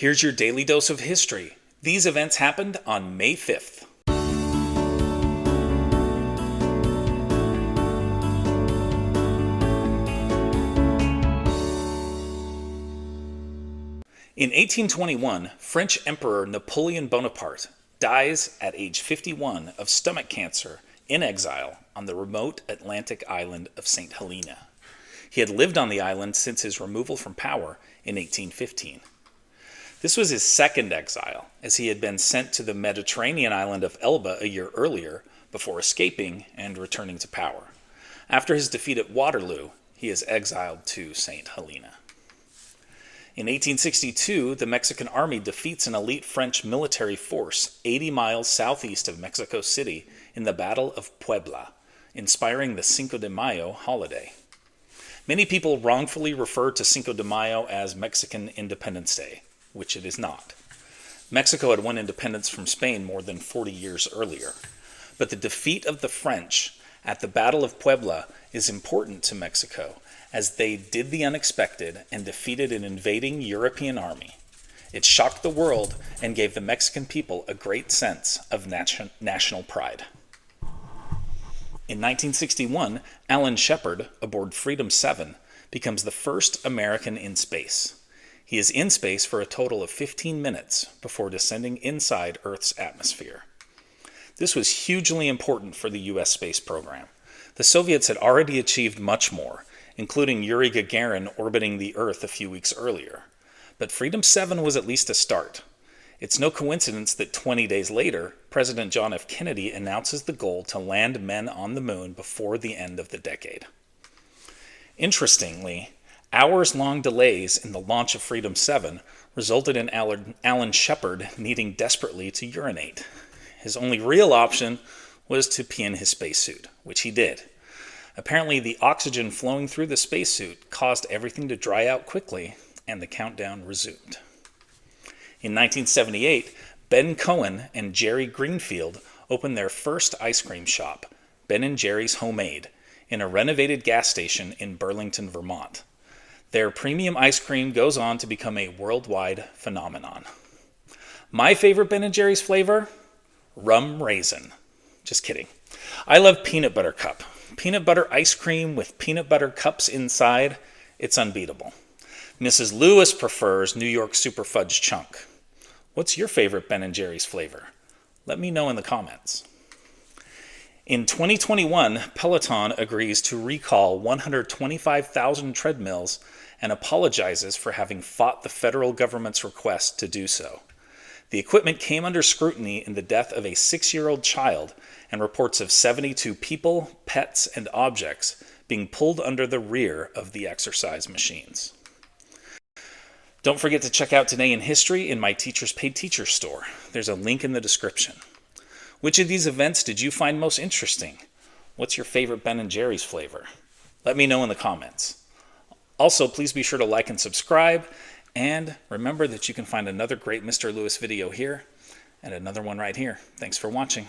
Here's your daily dose of history. These events happened on May 5th. In 1821, French Emperor Napoleon Bonaparte dies at age 51 of stomach cancer in exile on the remote Atlantic island of St. Helena. He had lived on the island since his removal from power in 1815. This was his second exile, as he had been sent to the Mediterranean island of Elba a year earlier before escaping and returning to power. After his defeat at Waterloo, he is exiled to St. Helena. In 1862, the Mexican army defeats an elite French military force 80 miles southeast of Mexico City in the Battle of Puebla, inspiring the Cinco de Mayo holiday. Many people wrongfully refer to Cinco de Mayo as Mexican Independence Day, which it is not. Mexico had won independence from Spain more than 40 years earlier. But the defeat of the French at the Battle of Puebla is important to Mexico, as they did the unexpected and defeated an invading European army. It shocked the world and gave the Mexican people a great sense of national pride. In 1961, Alan Shepard, aboard Freedom 7, becomes the first American in space. He is in space for a total of 15 minutes before descending inside Earth's atmosphere. This was hugely important for the U.S. space program. The Soviets had already achieved much more, including Yuri Gagarin orbiting the Earth a few weeks earlier. But Freedom 7 was at least a start. It's no coincidence that 20 days later, President John F. Kennedy announces the goal to land men on the moon before the end of the decade. Interestingly, hours-long delays in the launch of Freedom 7 resulted in Alan Shepard needing desperately to urinate. His only real option was to pee in his spacesuit, which he did. Apparently, the oxygen flowing through the spacesuit caused everything to dry out quickly, and the countdown resumed. In 1978, Ben Cohen and Jerry Greenfield opened their first ice cream shop, Ben & Jerry's Homemade, in a renovated gas station in Burlington, Vermont. Their premium ice cream goes on to become a worldwide phenomenon. My favorite Ben & Jerry's flavor? Rum Raisin. Just kidding. I love peanut butter cup. Peanut butter ice cream with peanut butter cups inside, it's unbeatable. Mrs. Lewis prefers New York Super Fudge Chunk. What's your favorite Ben & Jerry's flavor? Let me know in the comments. In 2021, Peloton agrees to recall 125,000 treadmills and apologizes for having fought the federal government's request to do so. The equipment came under scrutiny in the death of a 6-year-old child and reports of 72 people, pets, and objects being pulled under the rear of the exercise machines. Don't forget to check out Today in History in my Teachers Paid Teachers store. There's a link in the description. Which of these events did you find most interesting? What's your favorite Ben & Jerry's flavor? Let me know in the comments. Also, please be sure to like and subscribe. And remember that you can find another great Mr. Lewis video here and another one right here. Thanks for watching.